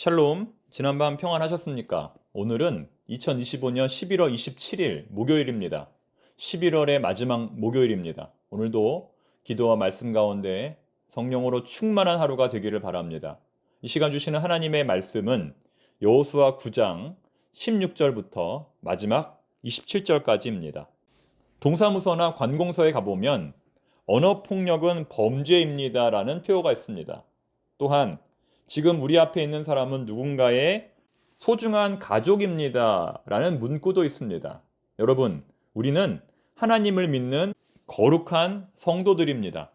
샬롬, 지난밤 평안하셨습니까? 오늘은 2025년 11월 27일 목요일입니다. 11월의 마지막 목요일입니다. 오늘도 기도와 말씀 가운데 성령으로 충만한 하루가 되기를 바랍니다. 이 시간 주시는 하나님의 말씀은 여호수아 9장 16절부터 마지막 27절까지입니다. 동사무소나 관공서에 가보면 언어폭력은 범죄입니다라는 표어가 있습니다. 또한 지금 우리 앞에 있는 사람은 누군가의 소중한 가족입니다 라는 문구도 있습니다. 여러분, 우리는 하나님을 믿는 거룩한 성도들입니다.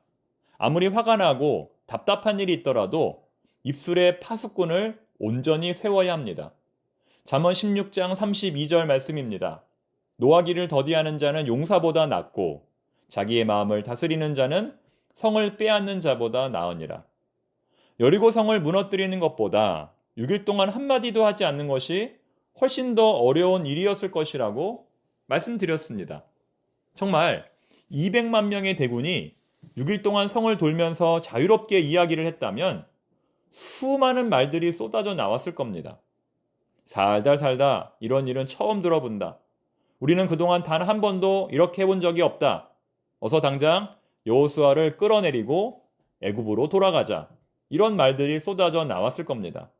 아무리 화가 나고 답답한 일이 있더라도 입술에 파수꾼을 온전히 세워야 합니다. 잠언 16장 32절 말씀입니다. 노하기를 더디하는 자는 용사보다 낫고 자기의 마음을 다스리는 자는 성을 빼앗는 자보다 나으니라. 여리고 성을 무너뜨리는 것보다 6일 동안 한마디도 하지 않는 것이 훨씬 더 어려운 일이었을 것이라고 말씀드렸습니다. 정말 200만 명의 대군이 6일 동안 성을 돌면서 자유롭게 이야기를 했다면 수많은 말들이 쏟아져 나왔을 겁니다. 살다 살다 이런 일은 처음 들어본다. 우리는 그동안 단 한 번도 이렇게 해본 적이 없다. 어서 당장 여호수아를 끌어내리고 애굽으로 돌아가자. 이런 말들이 쏟아져 나왔을 겁니다.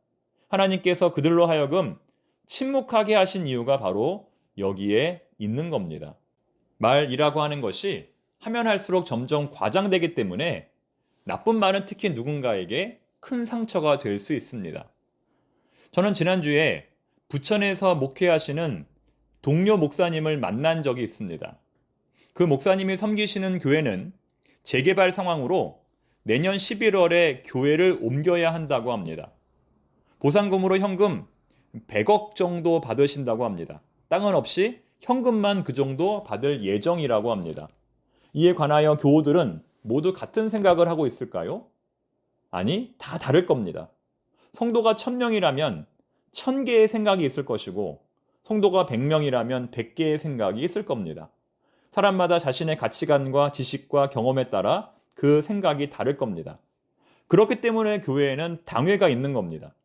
하나님께서 그들로 하여금 침묵하게 하신 이유가 바로 여기에 있는 겁니다. 말이라고 하는 것이 하면 할수록 점점 과장되기 때문에 나쁜 말은 특히 누군가에게 큰 상처가 될 수 있습니다. 저는 지난주에 부천에서 목회하시는 동료 목사님을 만난 적이 있습니다. 그 목사님이 섬기시는 교회는 재개발 상황으로 내년 11월에 교회를 옮겨야 한다고 합니다. 보상금으로 현금 100억 정도 받으신다고 합니다. 땅은 없이 현금만 그 정도 받을 예정이라고 합니다. 이에 관하여 교우들은 모두 같은 생각을 하고 있을까요? 아니, 다 다를 겁니다. 성도가 1000명이라면 1000개의 생각이 있을 것이고 성도가 100명이라면 100개의 생각이 있을 겁니다. 사람마다 자신의 가치관과 지식과 경험에 따라 그 생각이 다를 겁니다. 그렇기 때문에 교회에는 당회가 있는 겁니다.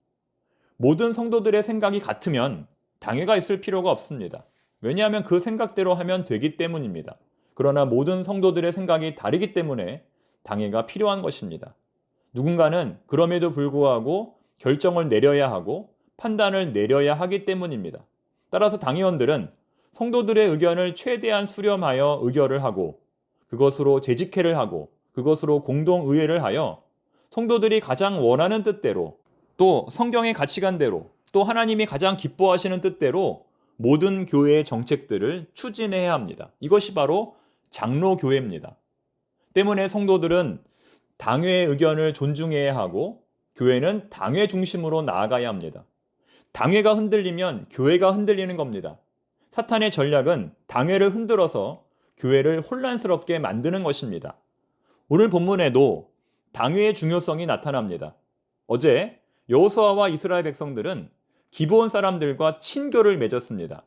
모든 성도들의 생각이 같으면 당회가 있을 필요가 없습니다. 왜냐하면 그 생각대로 하면 되기 때문입니다. 그러나 모든 성도들의 생각이 다르기 때문에 당회가 필요한 것입니다. 누군가는 그럼에도 불구하고 결정을 내려야 하고 판단을 내려야 하기 때문입니다. 따라서 당의원들은 성도들의 의견을 최대한 수렴하여 의결을 하고 그것으로 재직회를 하고 그것으로 공동의회를 하여 성도들이 가장 원하는 뜻대로 또 성경의 가치관대로 또 하나님이 가장 기뻐하시는 뜻대로 모든 교회의 정책들을 추진해야 합니다. 이것이 바로 장로교회입니다. 때문에 성도들은 당회의 의견을 존중해야 하고 교회는 당회 중심으로 나아가야 합니다. 당회가 흔들리면 교회가 흔들리는 겁니다. 사탄의 전략은 당회를 흔들어서 교회를 혼란스럽게 만드는 것입니다. 오늘 본문에도 당회의 중요성이 나타납니다. 어제 여호수아와 이스라엘 백성들은 기브온 사람들과 친교를 맺었습니다.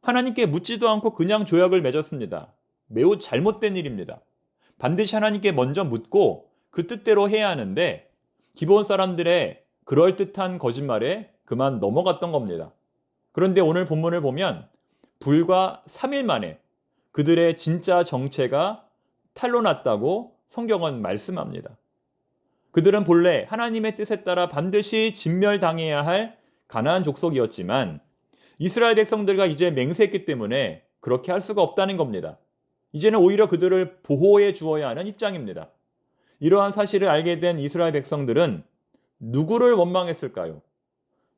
하나님께 묻지도 않고 그냥 조약을 맺었습니다. 매우 잘못된 일입니다. 반드시 하나님께 먼저 묻고 그 뜻대로 해야 하는데 기브온 사람들의 그럴듯한 거짓말에 그만 넘어갔던 겁니다. 그런데 오늘 본문을 보면 불과 3일 만에 그들의 진짜 정체가 탄로났다고 성경은 말씀합니다. 그들은 본래 하나님의 뜻에 따라 반드시 진멸당해야 할 가나안 족속이었지만 이스라엘 백성들과 이제 맹세했기 때문에 그렇게 할 수가 없다는 겁니다. 이제는 오히려 그들을 보호해 주어야 하는 입장입니다. 이러한 사실을 알게 된 이스라엘 백성들은 누구를 원망했을까요?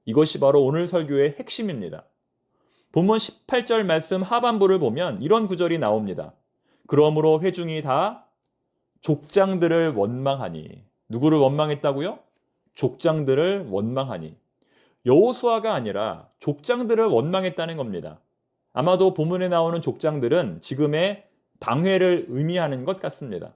이것이 바로 오늘 설교의 핵심입니다. 본문 18절 말씀 하반부를 보면 이런 구절이 나옵니다. 그러므로 회중이 다 족장들을 원망하니. 누구를 원망했다고요? 족장들을 원망하니. 여호수아가 아니라 족장들을 원망했다는 겁니다. 아마도 본문에 나오는 족장들은 지금의 당회를 의미하는 것 같습니다.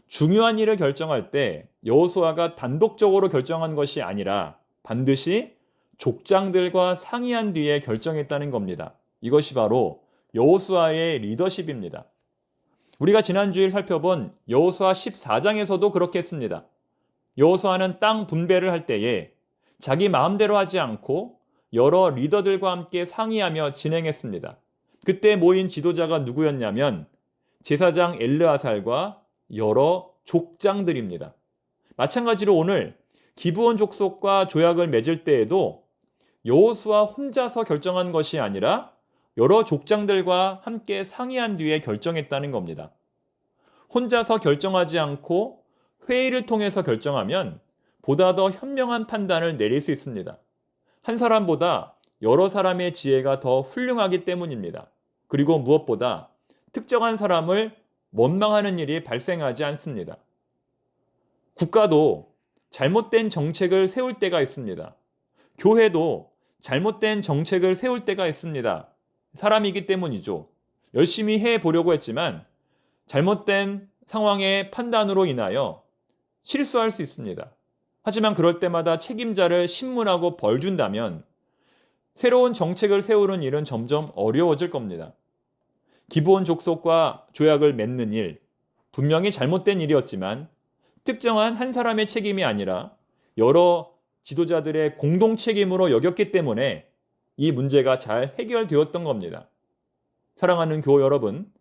중요한 일을 결정할 때 여호수아가 단독적으로 결정한 것이 아니라 반드시 족장들과 상의한 뒤에 결정했다는 겁니다. 이것이 바로 여호수아의 리더십입니다. 우리가 지난주에 살펴본 여호수아 14장에서도 그렇게 했습니다. 여호수아는 땅 분배를 할 때에 자기 마음대로 하지 않고 여러 리더들과 함께 상의하며 진행했습니다. 그때 모인 지도자가 누구였냐면 제사장 엘르아살과 여러 족장들입니다. 마찬가지로 오늘 기브온 족속과 조약을 맺을 때에도 여호수아 혼자서 결정한 것이 아니라 여러 족장들과 함께 상의한 뒤에 결정했다는 겁니다. 혼자서 결정하지 않고 회의를 통해서 결정하면 보다 더 현명한 판단을 내릴 수 있습니다. 한 사람보다 여러 사람의 지혜가 더 훌륭하기 때문입니다. 그리고 무엇보다 특정한 사람을 원망하는 일이 발생하지 않습니다. 국가도 잘못된 정책을 세울 때가 있습니다. 교회도 잘못된 정책을 세울 때가 있습니다. 사람이기 때문이죠. 열심히 해보려고 했지만 잘못된 상황의 판단으로 인하여 실수할 수 있습니다. 하지만 그럴 때마다 책임자를 신문하고 벌 준다면 새로운 정책을 세우는 일은 점점 어려워질 겁니다. 기브온 족속과 조약을 맺는 일, 분명히 잘못된 일이었지만 특정한 한 사람의 책임이 아니라 여러 지도자들의 공동 책임으로 여겼기 때문에 이 문제가 잘 해결되었던 겁니다. 사랑하는 교우 여러분,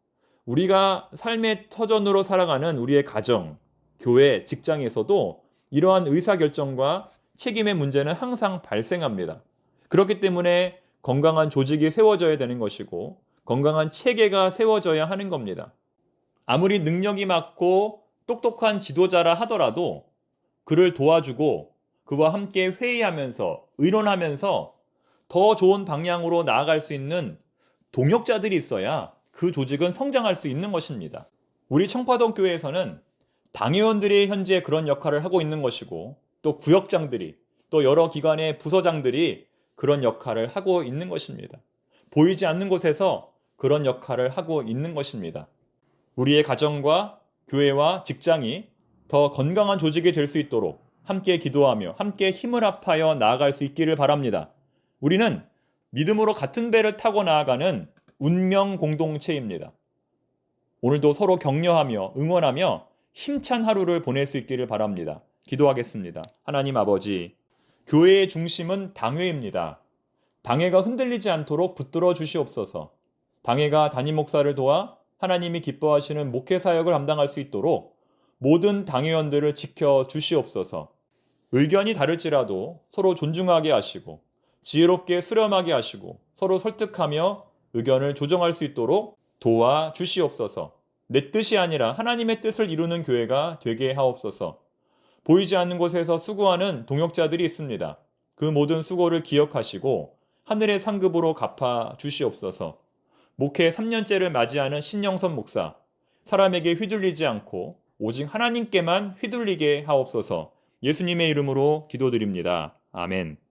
우리가 삶의 터전으로 살아가는 우리의 가정, 교회, 직장에서도 이러한 의사결정과 책임의 문제는 항상 발생합니다. 그렇기 때문에 건강한 조직이 세워져야 되는 것이고 건강한 체계가 세워져야 하는 겁니다. 아무리 능력이 많고 똑똑한 지도자라 하더라도 그를 도와주고 그와 함께 회의하면서 의논하면서 더 좋은 방향으로 나아갈 수 있는 동역자들이 있어야 그 조직은 성장할 수 있는 것입니다. 우리 청파동 교회에서는 당회원들이 현재 그런 역할을 하고 있는 것이고 또 구역장들이 또 여러 기관의 부서장들이 그런 역할을 하고 있는 것입니다. 보이지 않는 곳에서 그런 역할을 하고 있는 것입니다. 우리의 가정과 교회와 직장이 더 건강한 조직이 될 수 있도록 함께 기도하며 함께 힘을 합하여 나아갈 수 있기를 바랍니다. 우리는 믿음으로 같은 배를 타고 나아가는 운명 공동체입니다. 오늘도 서로 격려하며 응원하며 힘찬 하루를 보낼 수 있기를 바랍니다. 기도하겠습니다. 하나님 아버지, 교회의 중심은 당회입니다. 당회가 흔들리지 않도록 붙들어 주시옵소서. 당회가 담임 목사를 도와 하나님이 기뻐하시는 목회 사역을 감당할 수 있도록 모든 당회원들을 지켜 주시옵소서. 의견이 다를지라도 서로 존중하게 하시고 지혜롭게 수렴하게 하시고 서로 설득하며 의견을 조정할 수 있도록 도와 주시옵소서. 내 뜻이 아니라 하나님의 뜻을 이루는 교회가 되게 하옵소서. 보이지 않는 곳에서 수고하는 동역자들이 있습니다. 그 모든 수고를 기억하시고 하늘의 상급으로 갚아 주시옵소서. 목회 3년째를 맞이하는 신영선 목사, 사람에게 휘둘리지 않고 오직 하나님께만 휘둘리게 하옵소서. 예수님의 이름으로 기도드립니다. 아멘.